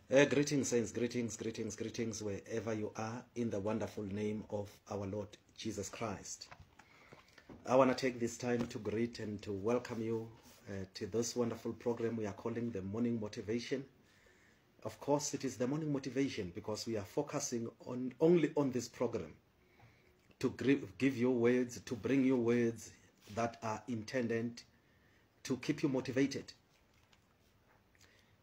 Greetings, saints, greetings, wherever you are, in the wonderful name of our Lord Jesus Christ. I want to take this time to greet and to welcome you to this wonderful program we are calling the Morning Motivation. Of course, it is the Morning Motivation because we are focusing only on this program to give you words, to bring you words that are intended to keep you motivated.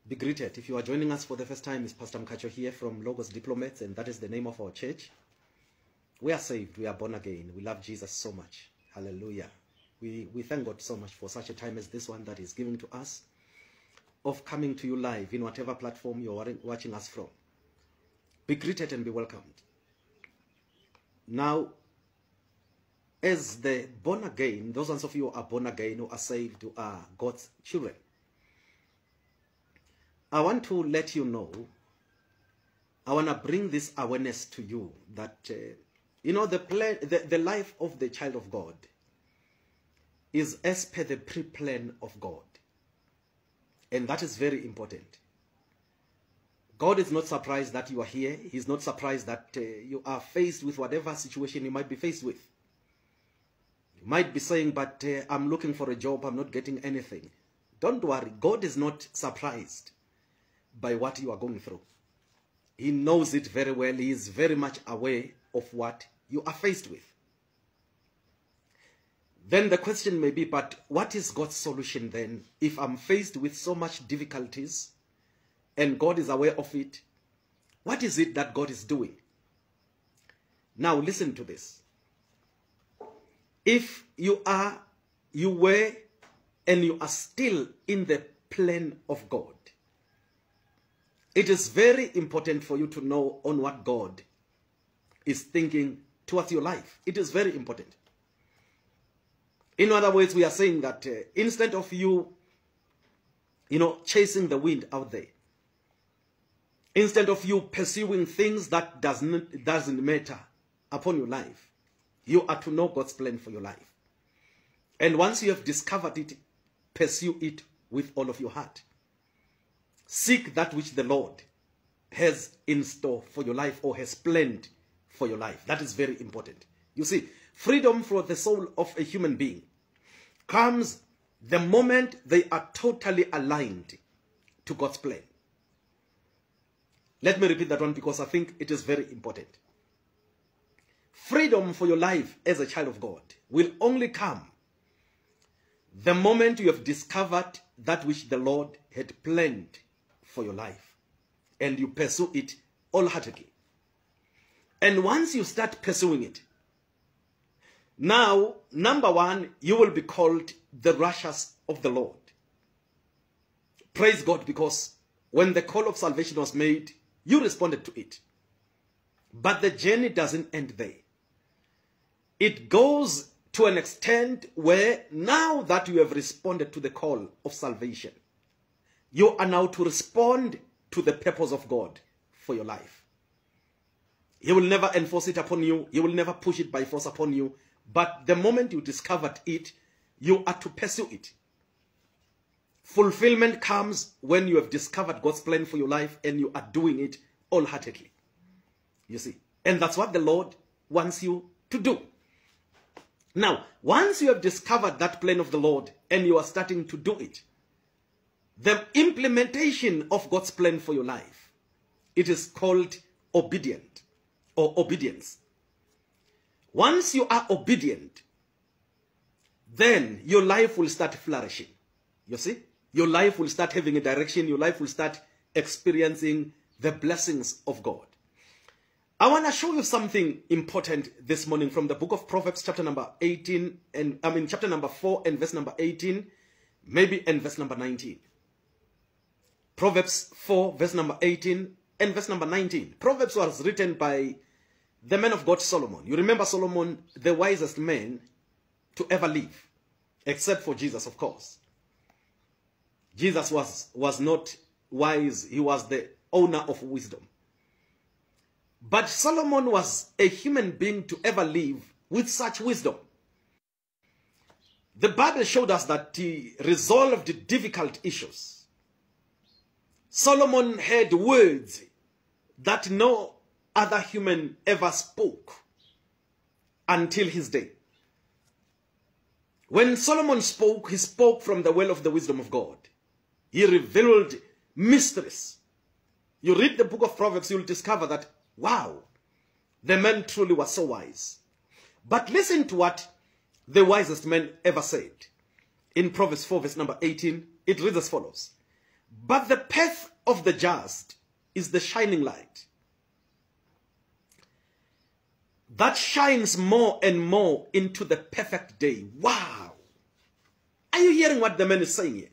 Be greeted. If you are joining us for the first time, it's Pastor Mkacho here from Logos Diplomats, and that is the name of our church. We are saved. We are born again. We love Jesus so much. Hallelujah. We thank God so much for such a time as this one that is giving to us, of coming to you live in whatever platform you are watching us from. Be greeted and be welcomed. Now, as the born again, those ones of you who are born again, who are saved, who are God's children, I want to let you know, I want to bring this awareness to you that, you know, the life of the child of God is as per the pre-plan of God. And that is very important. God is not surprised that you are here. He's not surprised that you are faced with whatever situation you might be faced with. You might be saying, but I'm looking for a job, I'm not getting anything. Don't worry, God is not surprised by what you are going through. He knows it very well. He is very much aware of what you are faced with. Then the question may be, but what is God's solution then if I'm faced with so much difficulties and God is aware of it? What is it that God is doing? Now listen to this. If you were and you are still in the plan of God, it is very important for you to know on what God is thinking towards your life. It is very important. In other words, we are saying that instead of you chasing the wind out there, instead of you pursuing things that doesn't matter upon your life, you are to know God's plan for your life. And once you have discovered it, pursue it with all of your heart. Seek that which the Lord has in store for your life or has planned for your life. That is very important. You see, freedom for the soul of a human being comes the moment they are totally aligned to God's plan. Let me repeat that one because I think it is very important. Freedom for your life as a child of God will only come the moment you have discovered that which the Lord had planned for your life and you pursue it wholeheartedly. And once you start pursuing it, now, number one, you will be called the righteous of the Lord. Praise God, because when the call of salvation was made, you responded to it. But the journey doesn't end there. It goes to an extent where now that you have responded to the call of salvation, you are now to respond to the purpose of God for your life. He will never enforce it upon you. He will never push it by force upon you. But the moment you discovered it, you are to pursue it. Fulfillment comes when you have discovered God's plan for your life and you are doing it wholeheartedly. You see, and that's what the Lord wants you to do. Now, once you have discovered that plan of the Lord and you are starting to do it, the implementation of God's plan for your life, it is called obedient or obedience. Once you are obedient, then your life will start flourishing. You see? Your life will start having a direction. Your life will start experiencing the blessings of God. I want to show you something important this morning from the book of Proverbs, chapter number 18, chapter number 4 and verse number 18, maybe and verse number 19. Proverbs 4, verse number 18 and verse number 19. Proverbs was written by the man of God, Solomon. You remember Solomon, the wisest man to ever live, except for Jesus, of course. Jesus was not wise. He was the owner of wisdom. But Solomon was a human being to ever live with such wisdom. The Bible showed us that he resolved difficult issues. Solomon had words that no other human ever spoke until his day. When Solomon spoke, he spoke from the well of the wisdom of God. He revealed mysteries. You read the book of Proverbs, you'll discover that, wow, the man truly was so wise. But listen to what the wisest man ever said. In Proverbs 4, verse number 18, it reads as follows. But the path of the just is the shining light that shines more and more into the perfect day. Wow. Are you hearing what the man is saying here?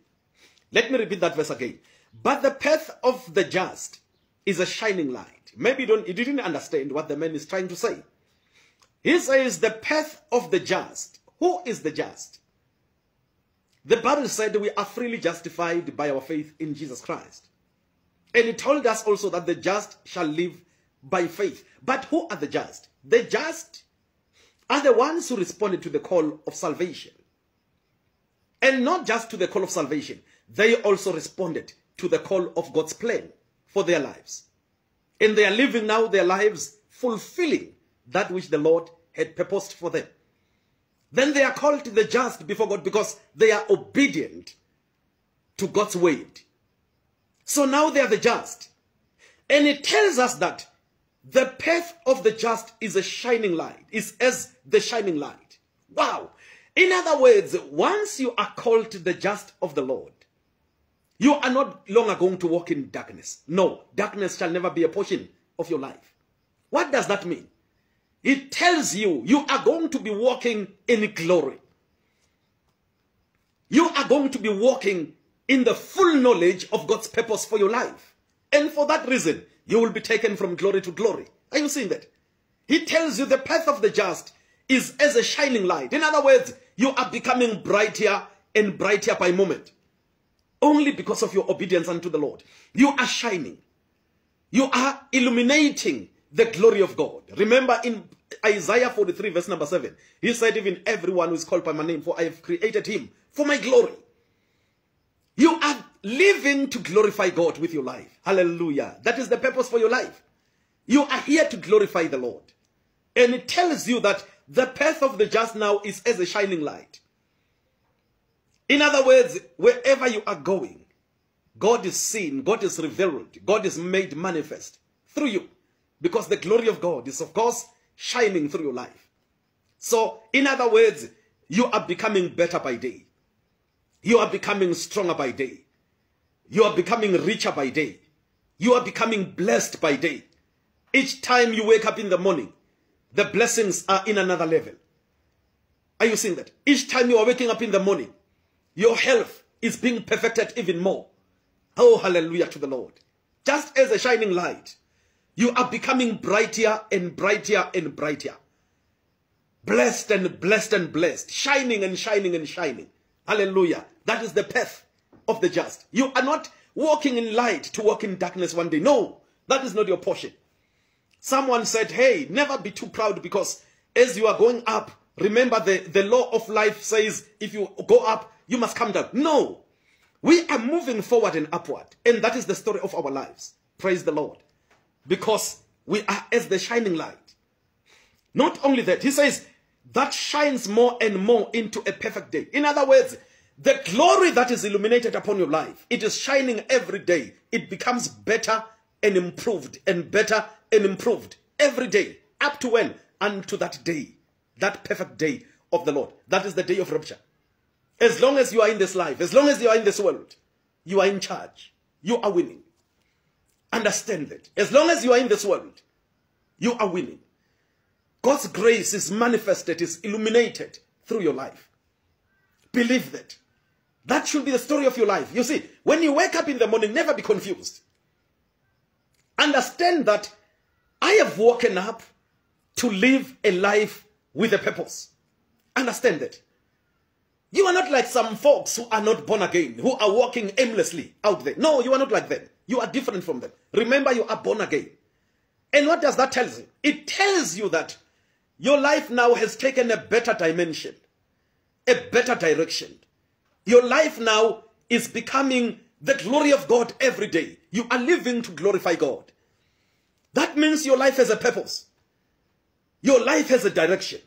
Let me repeat that verse again. But the path of the just is a shining light. Maybe you didn't understand what the man is trying to say. He says the path of the just. Who is the just? The Bible said we are freely justified by our faith in Jesus Christ. And it told us also that the just shall live by faith. But who are the just? The just are the ones who responded to the call of salvation. And not just to the call of salvation. They also responded to the call of God's plan for their lives. And they are living now their lives fulfilling that which the Lord had purposed for them. Then they are called the just before God because they are obedient to God's word. So now they are the just. And it tells us that the path of the just is a shining light, is as the shining light. Wow. In other words, once you are called the just of the Lord, you are not longer going to walk in darkness. No, darkness shall never be a portion of your life. What does that mean? It tells you, you are going to be walking in glory. You are going to be walking in the full knowledge of God's purpose for your life. And for that reason, you will be taken from glory to glory. Are you seeing that? He tells you the path of the just is as a shining light. In other words, you are becoming brighter and brighter by moment. Only because of your obedience unto the Lord. You are shining. You are illuminating the glory of God. Remember in Isaiah 43 verse number 7, he said, even everyone who is called by my name, for I have created him for my glory. You are living to glorify God with your life. Hallelujah. That is the purpose for your life. You are here to glorify the Lord. And it tells you that the path of the just now is as a shining light. In other words, wherever you are going, God is seen, God is revealed, God is made manifest through you. Because the glory of God is, of course, shining through your life. So, in other words, you are becoming better by day. You are becoming stronger by day. You are becoming richer by day. You are becoming blessed by day. Each time you wake up in the morning, the blessings are in another level. Are you seeing that? Each time you are waking up in the morning, your health is being perfected even more. Oh, hallelujah to the Lord. Just as a shining light, you are becoming brighter and brighter and brighter. Blessed and blessed and blessed. Shining and shining and shining. Hallelujah. That is the path of the just. You are not walking in light to walk in darkness one day. No, that is not your portion. Someone said, hey, never be too proud because as you are going up, remember the law of life says if you go up, you must come down. No, we are moving forward and upward. And that is the story of our lives. Praise the Lord. Because we are as the shining light. Not only that, he says, that shines more and more into a perfect day. In other words, the glory that is illuminated upon your life, it is shining every day. It becomes better and improved and better and improved every day. Up to when? Unto that day. That perfect day of the Lord. That is the day of rapture. As long as you are in this life, as long as you are in this world, you are in charge. You are winning. Understand that. As long as you are in this world, you are winning. God's grace is manifested, is illuminated through your life. Believe that. That should be the story of your life. You see, when you wake up in the morning, never be confused. Understand that I have woken up to live a life with a purpose. Understand that. You are not like some folks who are not born again, who are walking aimlessly out there. No, you are not like them. You are different from them. Remember, you are born again. And what does that tell you? It tells you that your life now has taken a better dimension, a better direction. Your life now is becoming the glory of God every day. You are living to glorify God. That means your life has a purpose. Your life has a direction.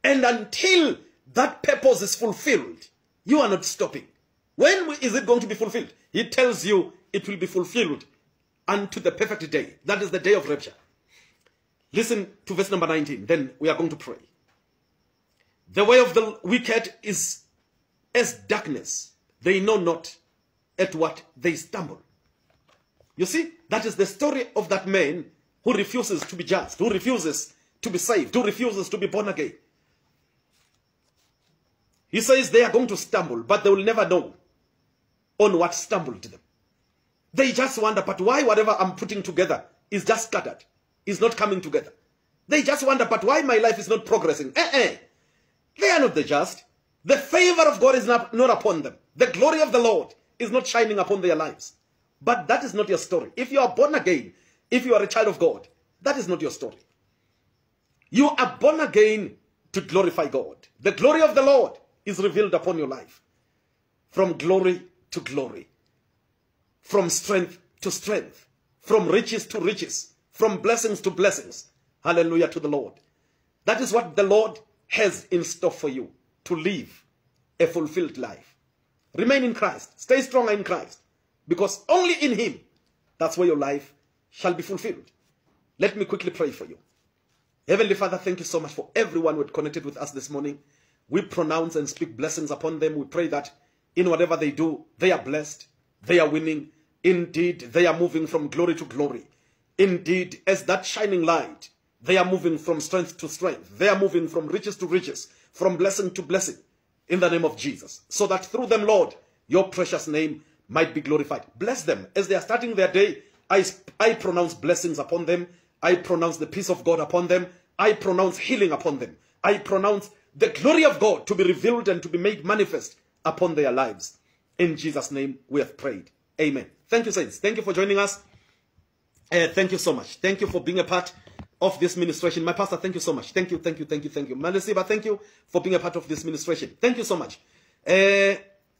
And until that purpose is fulfilled, you are not stopping. When is it going to be fulfilled? He tells you it will be fulfilled unto the perfect day. That is the day of rapture. Listen to verse number 19. Then we are going to pray. The way of the wicked is as darkness. They know not at what they stumble. You see, that is the story of that man who refuses to be just, who refuses to be saved, who refuses to be born again. He says they are going to stumble, but they will never know on what stumbled them. They just wonder, but why whatever I'm putting together is just scattered, is not coming together. They just wonder, but why my life is not progressing. They are not the just. The favor of God is not upon them. The glory of the Lord is not shining upon their lives. But that is not your story. If you are born again, if you are a child of God, that is not your story. You are born again to glorify God. The glory of the Lord is revealed upon your life. From glory to glory. From strength to strength. From riches to riches. From blessings to blessings. Hallelujah to the Lord. That is what the Lord has in store for you. To live a fulfilled life. Remain in Christ. Stay strong in Christ. Because only in Him, that's where your life shall be fulfilled. Let me quickly pray for you. Heavenly Father, thank you so much for everyone who had connected with us this morning. We pronounce and speak blessings upon them. We pray that in whatever they do, they are blessed. They are winning. Indeed, they are moving from glory to glory. Indeed, as that shining light, they are moving from strength to strength. They are moving from riches to riches, from blessing to blessing, in the name of Jesus. So that through them, Lord, your precious name might be glorified. Bless them as they are starting their day. I pronounce blessings upon them. I pronounce the peace of God upon them. I pronounce healing upon them. I pronounce the glory of God to be revealed and to be made manifest upon their lives. In Jesus' name we have prayed. Amen. Thank you, saints. Thank you for joining us. Thank you so much. Thank you for being a part of this ministration. My pastor, thank you so much. Thank you, thank you, thank you, thank you. Malesiba, thank you for being a part of this ministration. Thank you so much.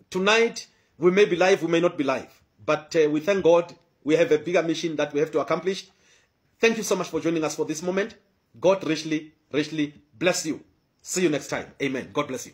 Tonight, we may be live, we may not be live. But we thank God. We have a bigger mission that we have to accomplish. Thank you so much for joining us for this moment. God richly, richly bless you. See you next time. Amen. God bless you.